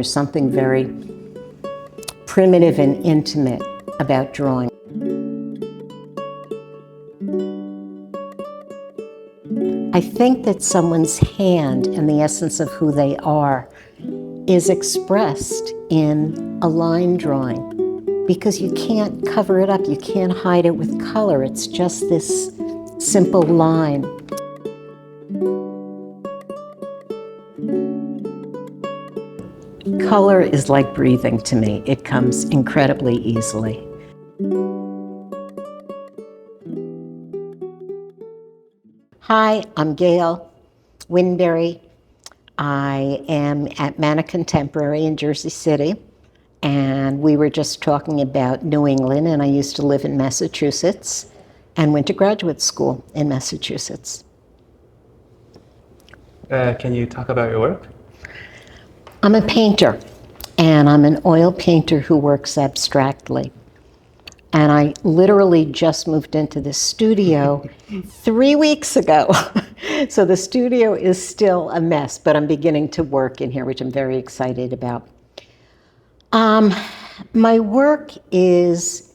There's something very primitive and intimate about drawing. I think that someone's hand and the essence of who they are is expressed in a line drawing, because you can't cover it up, you can't hide it with color. It's just this simple line. Color is like breathing to me. It comes incredibly easily. Hi, I'm Gail Winbury. I am at Manna Contemporary in Jersey City, and we were just talking about New England, and I used to live in Massachusetts and went to graduate school in Massachusetts. Can you talk about your work? I'm a painter, and I'm an oil painter who works abstractly. And I literally just moved into this studio 3 weeks ago. So the studio is still a mess, but I'm beginning to work in here, which I'm very excited about. My work is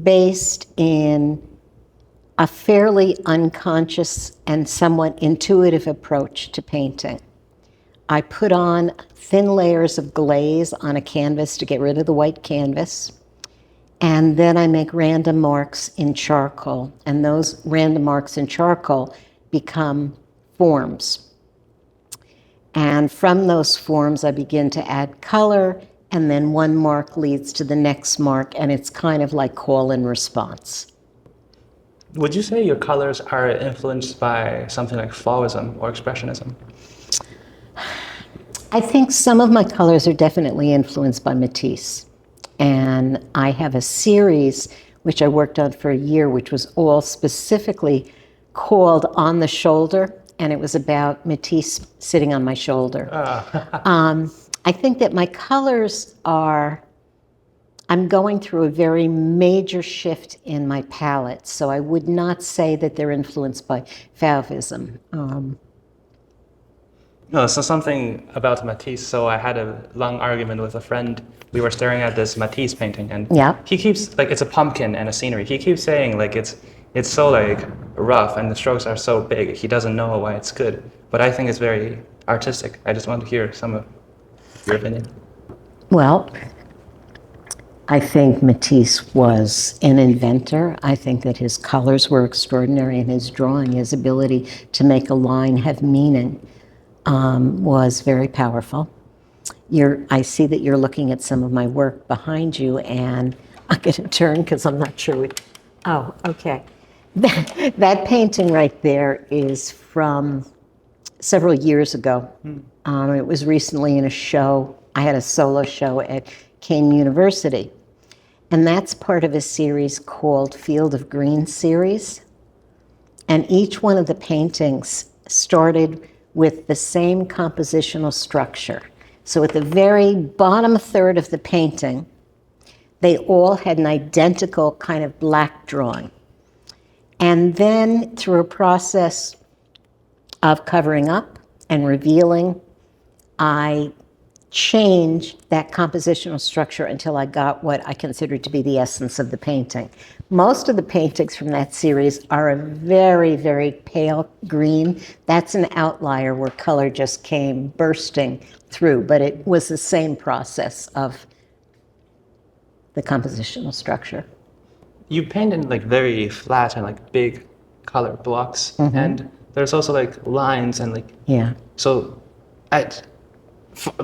based in a fairly unconscious and somewhat intuitive approach to painting. I put on thin layers of glaze on a canvas to get rid of the white canvas. And then I make random marks in charcoal. And those random marks in charcoal become forms. And from those forms, I begin to add color. And then one mark leads to the next mark. And it's kind of like call and response. Would you say your colors are influenced by something like Fauvism or Expressionism? I think some of my colors are definitely influenced by Matisse. And I have a series which I worked on for a year, which was all specifically called On the Shoulder, and it was about Matisse sitting on my shoulder. I think that my colors are, I'm going through a very major shift in my palette, so I would not say that they're influenced by Fauvism. No, so something about Matisse. So I had a long argument with a friend. We were staring at this Matisse painting, and he keeps, like, it's a pumpkin and a scenery. He keeps saying, like, it's so, like, rough and the strokes are so big. He doesn't know why it's good. But I think it's very artistic. I just want to hear some of your opinion. Well, I think Matisse was an inventor. I think that his colors were extraordinary, and his drawing, his ability to make a line have meaning, was very powerful. I see that you're looking at some of my work behind you, and I'm going to turn because I'm not sure. Oh, okay. That painting right there is from several years ago. It was recently in a show. I had a solo show at Kean University, and that's part of a series called Field of Green series. And each one of the paintings started with the same compositional structure. So at the very bottom third of the painting, they all had an identical kind of black drawing. And then through a process of covering up and revealing, I changed that compositional structure until I got what I considered to be the essence of the painting. Most of the paintings from that series are a very, very pale green. That's an outlier where color just came bursting through, but it was the same process of the compositional structure. You paint in, like, very flat and, like, big color blocks, and there's also, like, lines and, like, so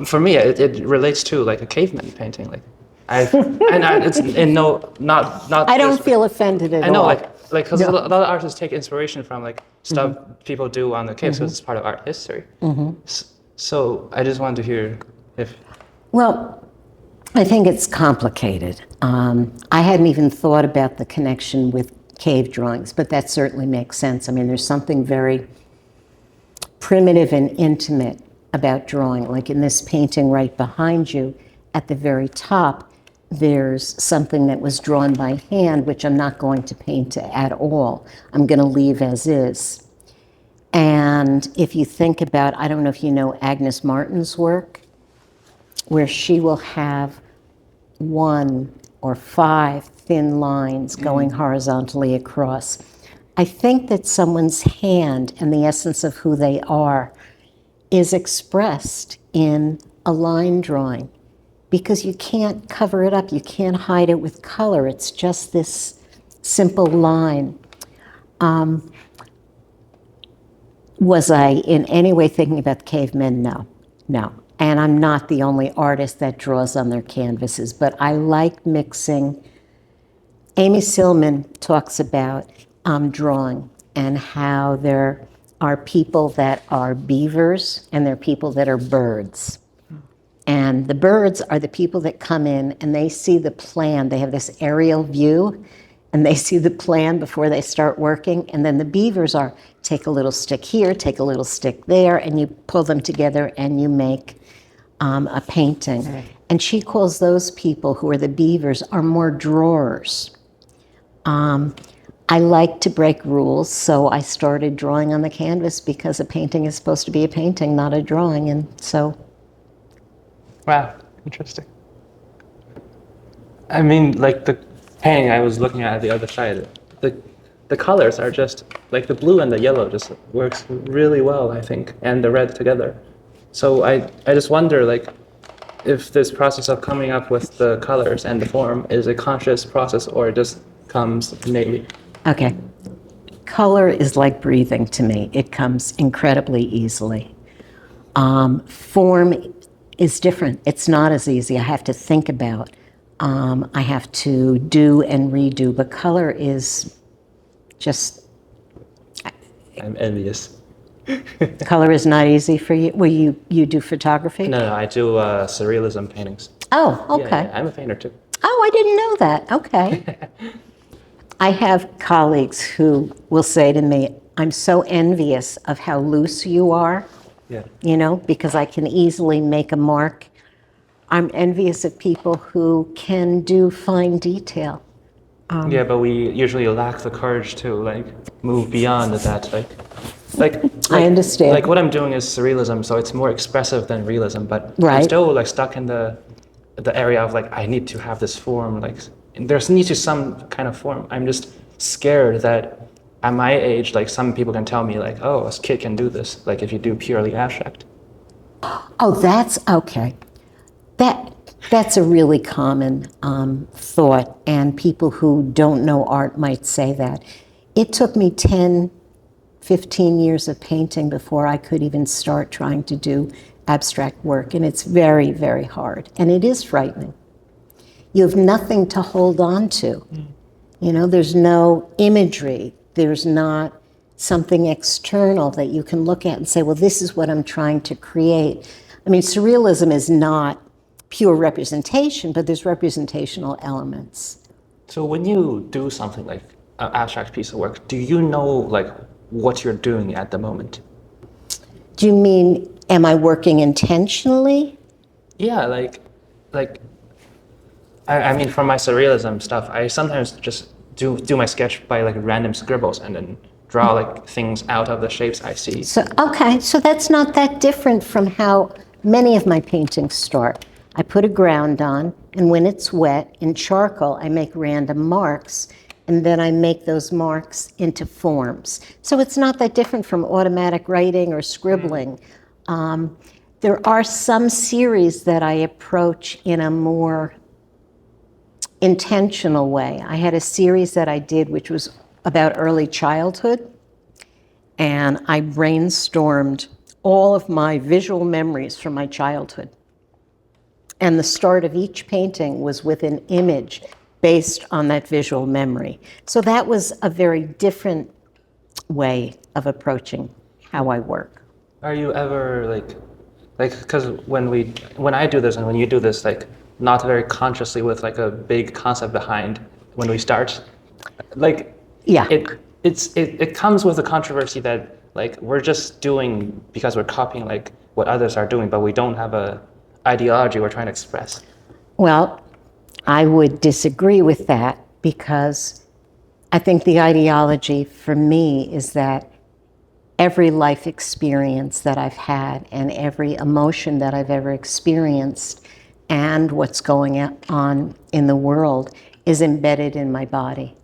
for me, it relates to, like, a caveman painting, like, it's in not. I don't feel offended at all. I know, like, because a lot of artists take inspiration from, like, stuff people do on the caves, because it's part of art history. So I just wanted to hear if. Well, I think it's complicated. I hadn't even thought about the connection with cave drawings, but that certainly makes sense. I mean, there's something very primitive and intimate about drawing. Like in this painting right behind you, at the very top, there's something that was drawn by hand, which I'm not going to paint at all. I'm going to leave as is. And if you think about, I don't know if you know Agnes Martin's work, where she will have 1 or 5 thin lines going horizontally across. I think that someone's hand and the essence of who they are is expressed in a line drawing, because you can't cover it up, you can't hide it with color. It's just this simple line. Was I in any way thinking about the cavemen? No, no. And I'm not the only artist that draws on their canvases, but I like mixing. Amy Silman talks about drawing and how there are people that are beavers and there are people that are birds. And the birds are the people that come in and they see the plan. They have this aerial view and they see the plan before they start working. And then the beavers are, take a little stick here, take a little stick there, and you pull them together and you make a painting. Right. And she calls those people who are the beavers are more drawers. I like to break rules, so I started drawing on the canvas because a painting is supposed to be a painting, not a drawing, and so. Wow, interesting. I mean, like the painting I was looking at the other side, the colors are just, like the blue and the yellow just works really well, I think, and the red together. So I just wonder, like, if this process of coming up with the colors and the form is a conscious process or it just comes innately. Okay. Color is like breathing to me. It comes incredibly easily. Form is different. It's not as easy. I have to think about. I have to do and redo, but color is just... I'm envious. Color is not easy for you? Well, you do photography? No, I do surrealism paintings. Oh, okay. Yeah, I'm a painter too. Oh, I didn't know that. Okay. I have colleagues who will say to me, I'm so envious of how loose you are, you know, because I can easily make a mark. I'm envious of people who can do fine detail. Yeah, but we usually lack the courage to like move beyond that. Like I understand. Like what I'm doing is surrealism, so it's more expressive than realism. But right. I'm still like stuck in the area of like I need to have this form. Like there's needs to some kind of form. I'm just scared that at my age, like some people can tell me like, oh, a kid can do this. Like if you do purely abstract. Oh, that's okay. That's a really common thought, and people who don't know art might say that. It took me 10, 15 years of painting before I could even start trying to do abstract work, and it's very, very hard, and it is frightening. You have nothing to hold on to. You know, there's no imagery, there's not something external that you can look at and say, well, this is what I'm trying to create. I mean, surrealism is not pure representation, but there's representational elements. So when you do something like an abstract piece of work, do you know like what you're doing at the moment? Do you mean, am I working intentionally? Yeah, I mean, for my surrealism stuff, I sometimes just do my sketch by like random scribbles and then draw like things out of the shapes I see. So, okay, so that's not that different from how many of my paintings start. I put a ground on, and when it's wet, in charcoal, I make random marks, and then I make those marks into forms. So it's not that different from automatic writing or scribbling. There are some series that I approach in a more intentional way. I had a series that I did which was about early childhood, and I brainstormed all of my visual memories from my childhood. And the start of each painting was with an image based on that visual memory. So that was a very different way of approaching how I work. Are you ever like, because when I do this and when you do this, like not very consciously with like a big concept behind when we start, like yeah, it comes with a controversy that like we're just doing because we're copying like what others are doing, but we don't have a ideology we're trying to express. Well, I would disagree with that because I think the ideology for me is that every life experience that I've had and every emotion that I've ever experienced and what's going on in the world is embedded in my body.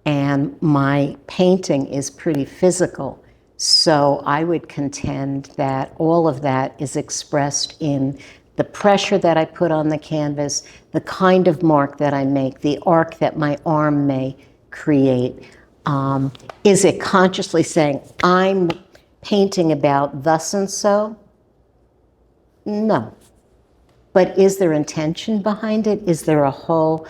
And my painting is pretty physical. So I would contend that all of that is expressed in the pressure that I put on the canvas, the kind of mark that I make, the arc that my arm may create. Is it consciously saying, I'm painting about thus and so? No. But is there intention behind it? Is there a whole,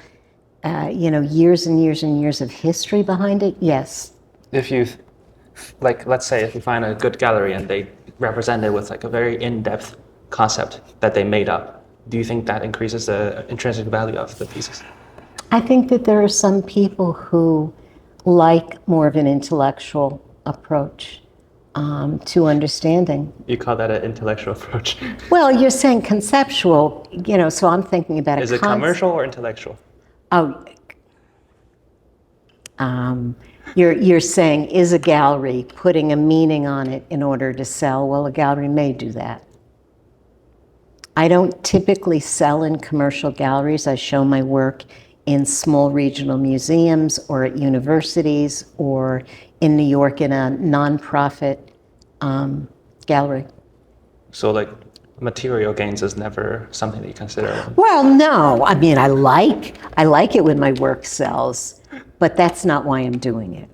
years and years and years of history behind it? Yes. If you, let's say if you find a good gallery and they represent it with like a very in-depth concept that they made up, do you think that increases the intrinsic value of the pieces? I think that there are some people who like more of an intellectual approach to understanding. You call that an intellectual approach? Well, you're saying conceptual, so I'm thinking about Is it commercial or intellectual? Oh, you're saying, is a gallery putting a meaning on it in order to sell? Well, a gallery may do that. I don't typically sell in commercial galleries. I show my work in small regional museums or at universities or in New York in a nonprofit gallery. So like material gains is never something that you consider? Well, no. I mean, I like it when my work sells, but that's not why I'm doing it.